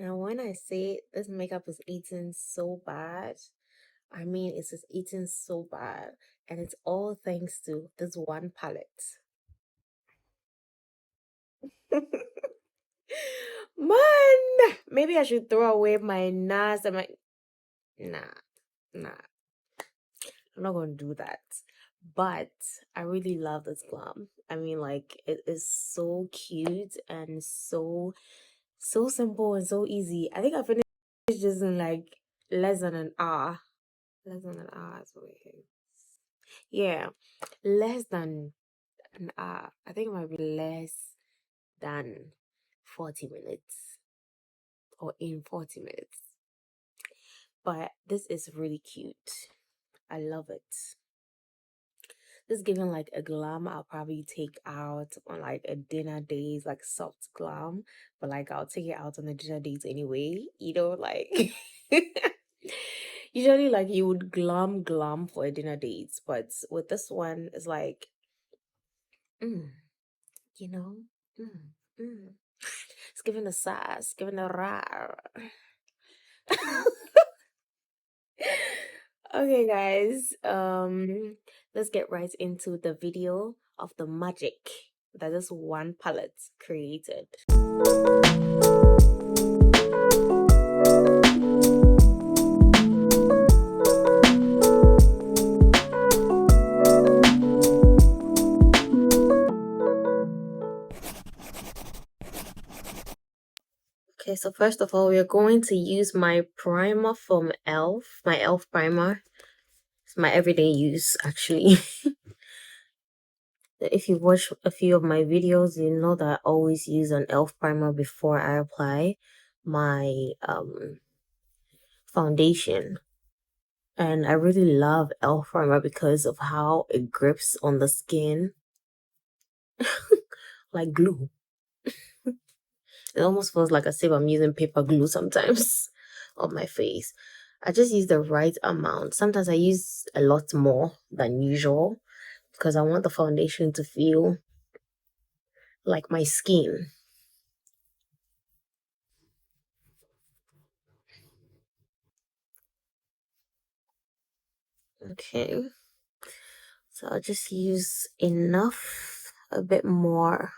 Now, when I say this makeup is eating so bad, I mean it's just eating so bad, and it's all thanks to this one palette. Man, maybe I should throw away my NARS and my nah, nah. I'm not gonna do that. But I really love this glam. I mean, like it is so cute and so simple and so easy. I think I finished this in like less than an hour. Less than an hour is what it is. Yeah, less than an hour. I think it might be less than 40 minutes or in 40 minutes. But this is really cute. I love it. This giving like a glam I'll probably take out on like a dinner date, like soft glam. But like I'll take it out on the dinner dates anyway. You know, like usually like you would glam for a dinner date, but with this one it's like mm, you know, mm, mm. It's giving a sass, giving a rar. Okay, guys. Let's get right into the video of the magic that this one palette created. Okay, so first of all, we're going to use my primer from e.l.f. My e.l.f. primer. It's my everyday use, actually. If you watch a few of my videos, you know that I always use an e.l.f. primer before I apply my foundation. And I really love e.l.f. primer because of how it grips on the skin like glue. It almost feels like as if I'm using paper glue sometimes on my face. I just use the right amount. Sometimes I use a lot more than usual because I want the foundation to feel like my skin. Okay. So I'll just use enough, a bit more.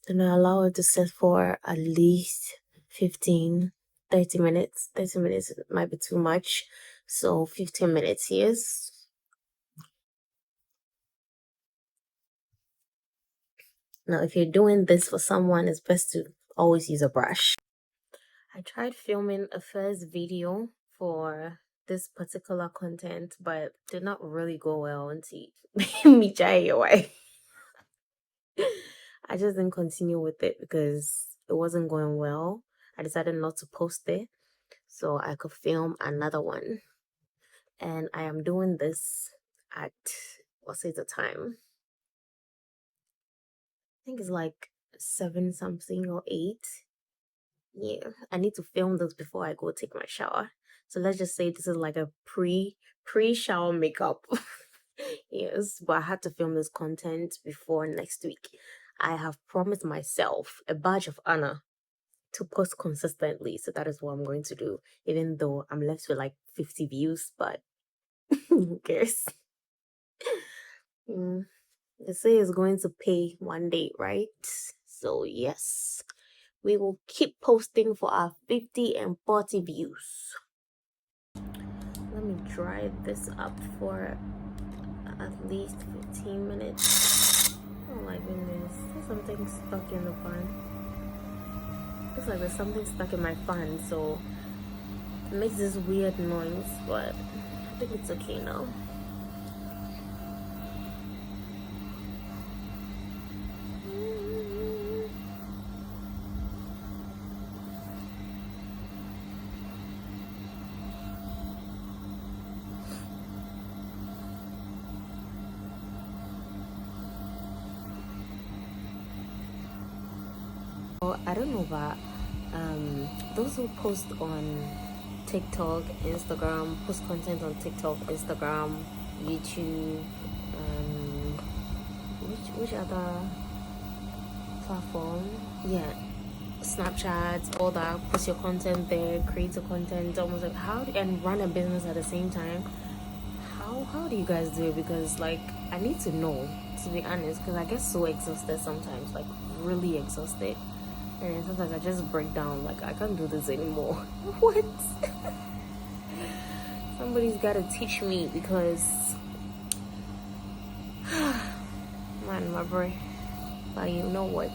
And I allow it to set for at least 15, 30 minutes. 30 minutes might be too much. So 15 minutes, yes. Now, if you're doing this for someone, it's best to always use a brush. I tried filming a first video for this particular content, but did not really go well until me away. I just didn't continue with it because it wasn't going well. I decided not to post it so I could film another one. And I am doing this at, what's it, the time? I think it's like 7 something or 8. Yeah, I need to film this before I go take my shower. So let's just say this is like a pre-shower makeup. Yes, but I had to film this content before next week. I have promised myself a badge of honor to post consistently. So that is what I'm going to do, even though I'm left with like 50 views, but who cares? They say it's going to pay one day, right? So yes, we will keep posting for our 50 and 40 views. Let me dry this up for at least 15 minutes. Oh my goodness, there's something stuck in the fan. Looks like there's something stuck in my fan, so it makes this weird noise, but I think it's okay now. I don't know, but those who post on TikTok, Instagram, post content on TikTok, Instagram, YouTube, which other platform. Yeah, Snapchat, all that. Post your content there, create your content. Almost like and run a business at the same time. How do you guys do it? Because like I need to know, to be honest, because I get so exhausted sometimes, like really exhausted, and sometimes I just break down. Like I can't do this anymore. What? Somebody's got to teach me because, man, my boy. But you know what?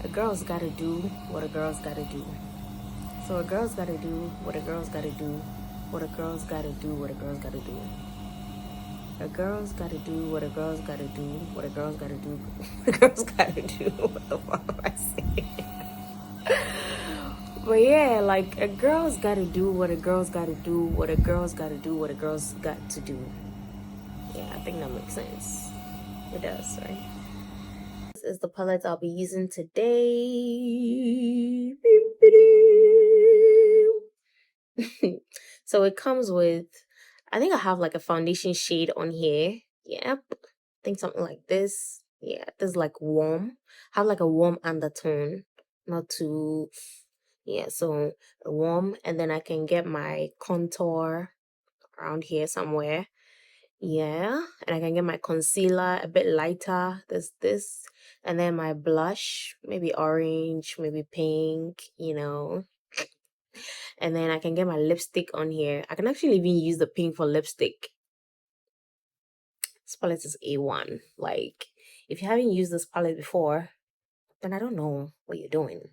A girl's got to do what a girl's got to do. So a girl's got to do what a girl's got to do. What a girl's got to do. What a girl's got to do. A girl's got to do what a girl's got to do. What a girl's got to do. What a girl's got to do. What the fuck am I saying? But yeah, like a girl's got to do what a girl's got to do. What a girl's got to do. What a girl's got to do. Yeah, I think that makes sense. It does, right? This is the palette I'll be using today. So it comes with, I think I have like a foundation shade on here. Yep. I think something like this. Yeah, this is like warm. Have like a warm undertone. Not too, yeah, so warm. And then I can get my contour around here somewhere. Yeah, and I can get my concealer a bit lighter. This, and then my blush, maybe orange, maybe pink, and then I can get my lipstick on here. I can actually even use the pink for lipstick. This palette is A1. Like, if you haven't used this palette before, then I don't know what you're doing,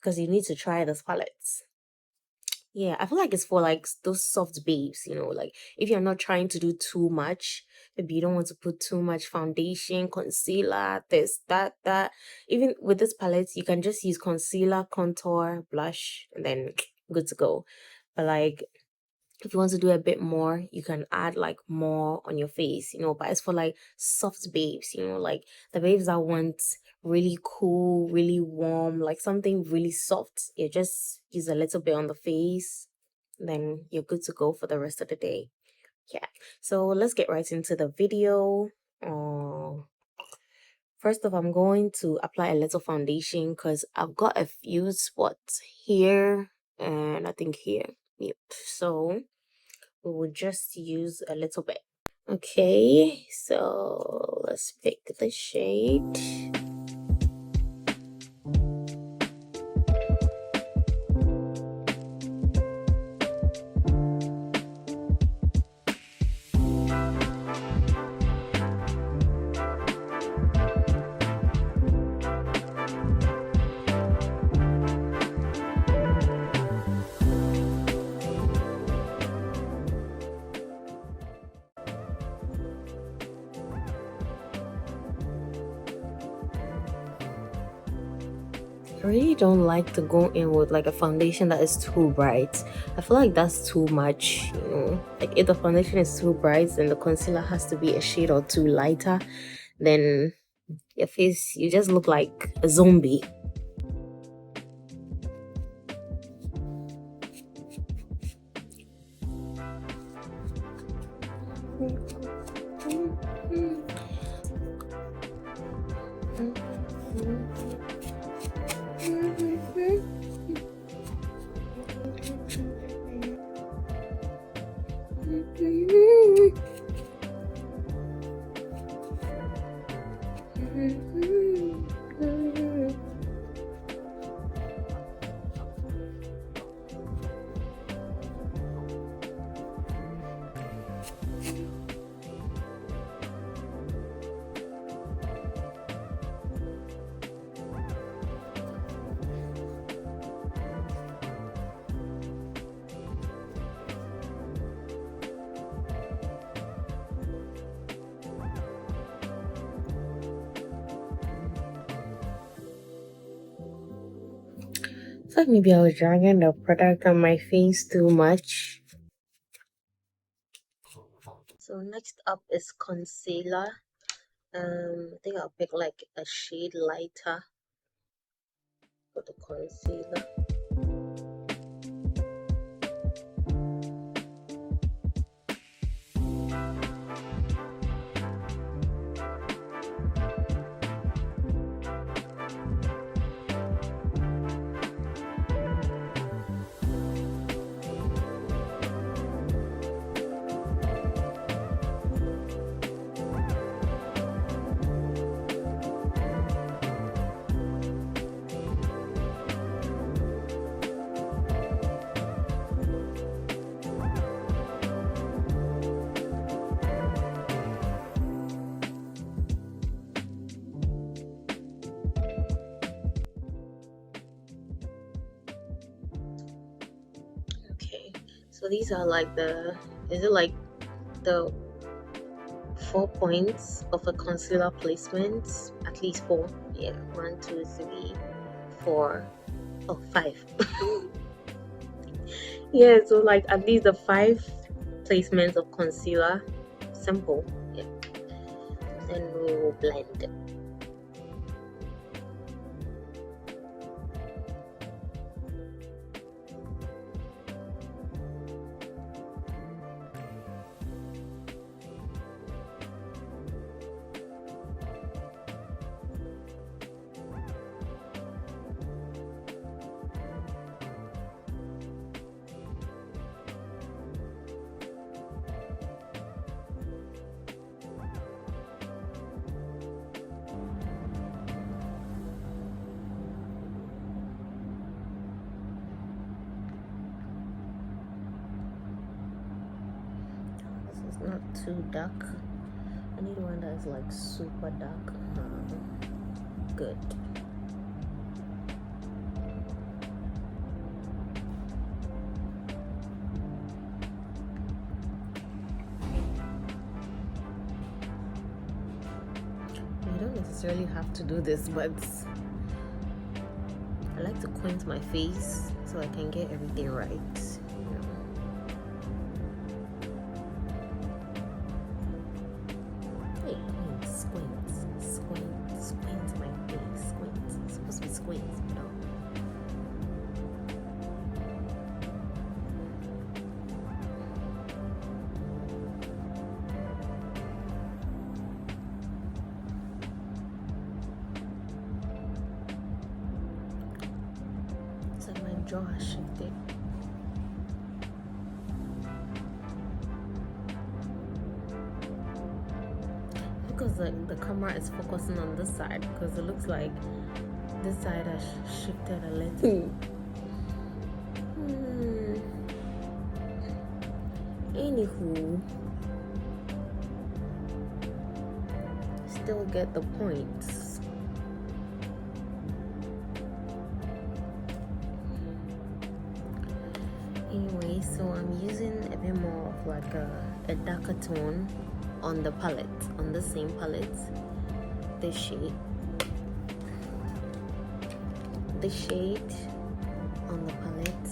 because you need to try this palette. Yeah, I feel like it's for like those soft babes, like if you're not trying to do too much, maybe you don't want to put too much foundation, concealer, this, that. Even with this palette, you can just use concealer, contour, blush, and then good to go. But like if you want to do a bit more, you can add like more on your face, but it's for like soft babes, like the babes that want really cool, really warm, like something really soft. You just use a little bit on the face, then you're good to go for the rest of the day. Yeah, so let's get right into the video. First off, I'm going to apply a little foundation because I've got a few spots here and I think here. Yep, so we will just use a little bit. Okay, so let's pick the shade. I really don't like to go in with like a foundation that is too bright. I feel like that's too much, like if the foundation is too bright, then the concealer has to be a shade or two lighter, then your face, you just look like a zombie. It's like maybe I was dragging the product on my face too much. So next up is concealer. I think I'll pick like a shade lighter for the concealer. So these are like is it like the 4 points of a concealer placement? At least four. Yeah, 1, 2, 3, 4. Oh, 5. Yeah, so like at least the 5 placements of concealer. Simple. Yeah. Then we will blend it. This is not too dark. I need one that is like super dark. Good. You don't necessarily have to do this, but I like to quench my face so I can get everything right. Hey, squint, squint my face, squint. It's supposed to be squint, no. It's like my jaw has shifted. Because the camera is focusing on this side, because it looks like this side has shifted a little. Anywho, still get the points. Anyway, so I'm using a bit more of like a darker tone on the palette, on the same palette. This shade on the palette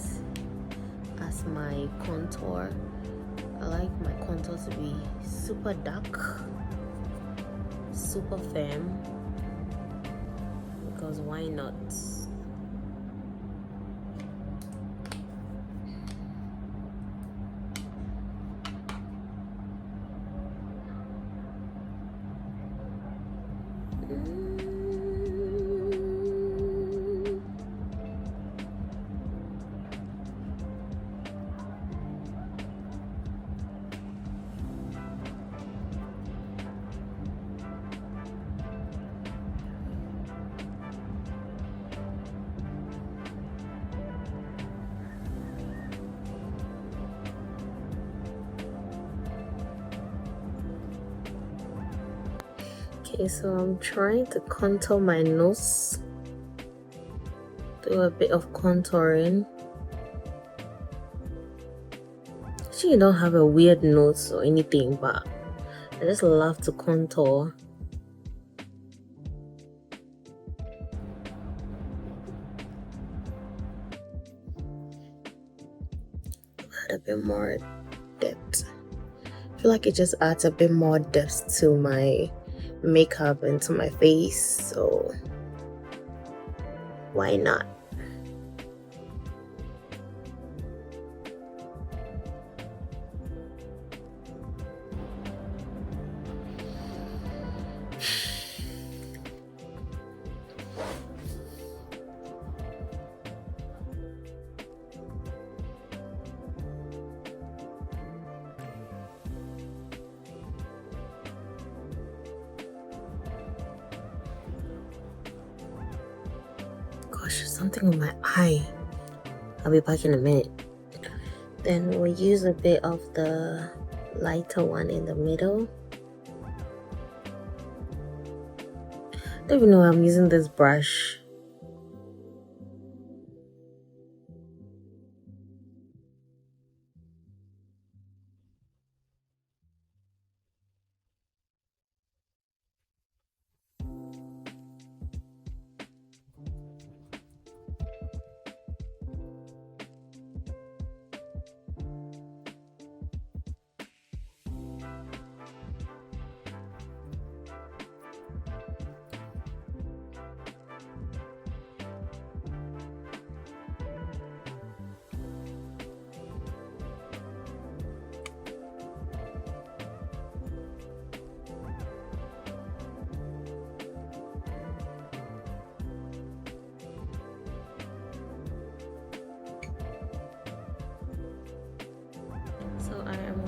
as my contour. I like my contour to be super dark, super firm, because why not? Okay, so I'm trying to contour my nose. Do a bit of contouring. Actually, you don't have a weird nose or anything, but I just love to contour. Add a bit more depth. I feel like it just adds a bit more depth to my makeup and to my face, so why not? Gosh, something on my eye. I'll be back in a minute. Then we'll use a bit of the lighter one in the middle. I don't even know why I'm using this brush.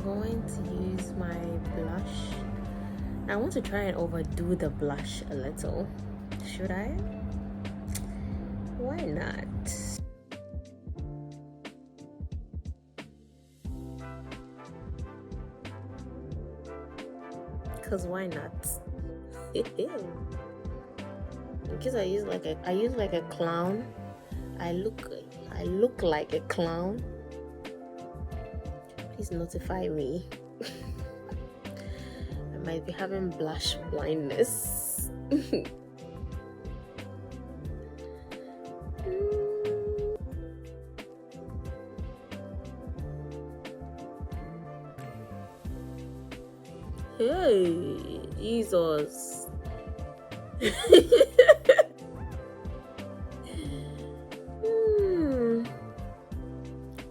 going to use my blush. I want to try and overdo the blush a little. Should I? Why not? Because why not? In case I use like a clown. I look like a clown. Please notify me. I might be having blush blindness. Hey, Jesus. I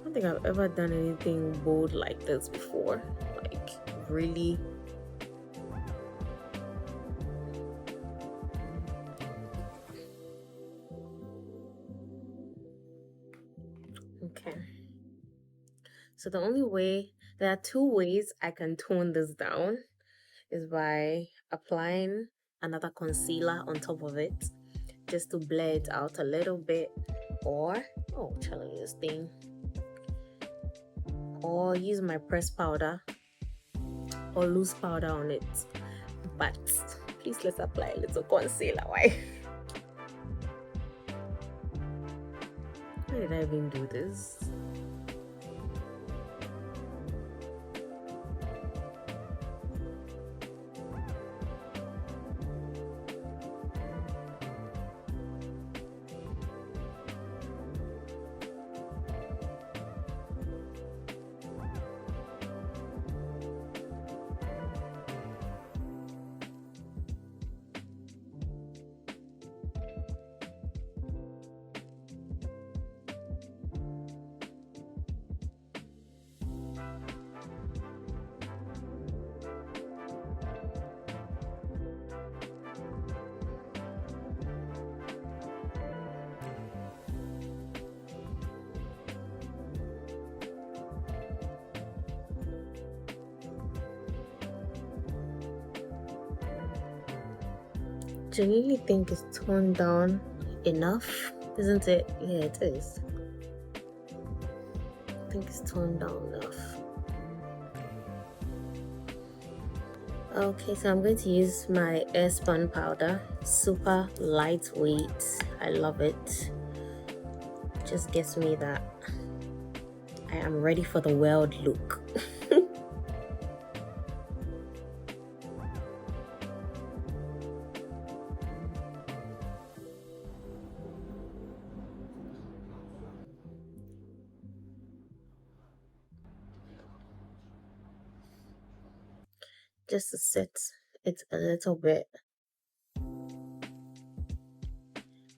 don't think I've ever done anything bold like this before. Like, really. Okay. So there are two ways I can tone this down is by applying another concealer on top of it just to blur it out a little bit, or challenge this thing, or use my pressed powder or loose powder on it. But please, let's apply a little concealer. Why did I even do this? Genuinely think it's toned down enough, isn't it? Yeah, it is. I think it's toned down enough. Okay, so I'm going to use my airspun powder. Super lightweight. I love it. Just gets me that I am ready for the world look. Just to set it a little bit,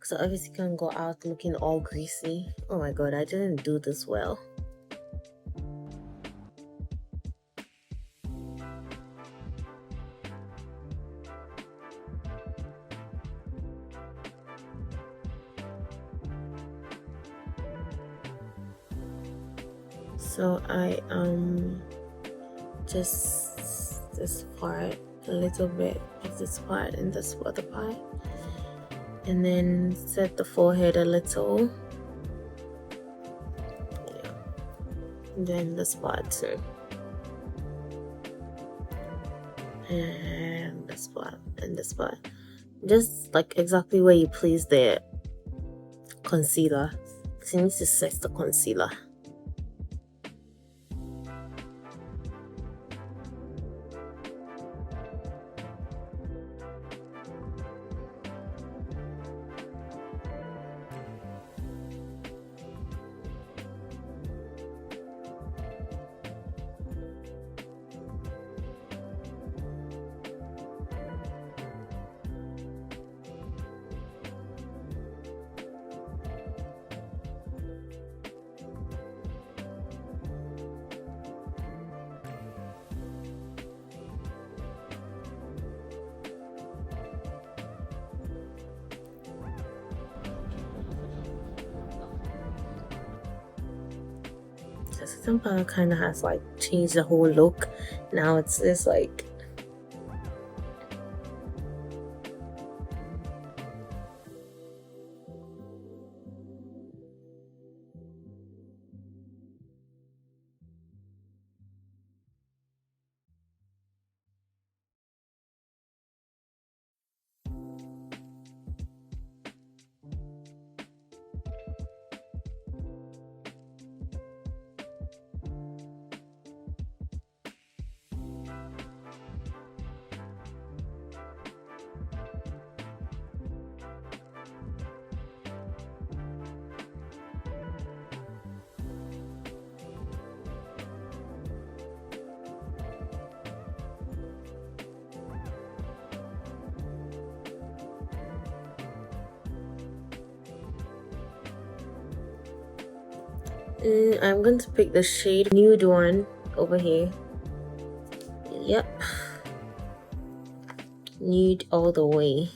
so obviously you can't go out looking all greasy. Oh my god, I didn't do this well. So I just this part, a little bit of this part and this other part, and then set the forehead a little. Yeah. And then this part too, and this part and this part, just like exactly where you place the concealer, because you need to set the concealer. setting powder kind of has like changed the whole look. Now it's this like I'm going to pick the shade nude one over here. Yep, nude all the way.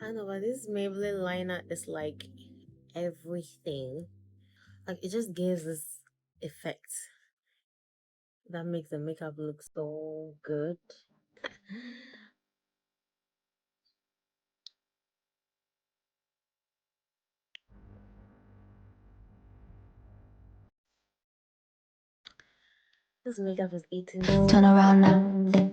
I know, but this Maybelline liner is like everything. Like it just gives this effect that makes the makeup look so good. This makeup is eating. Turn around now.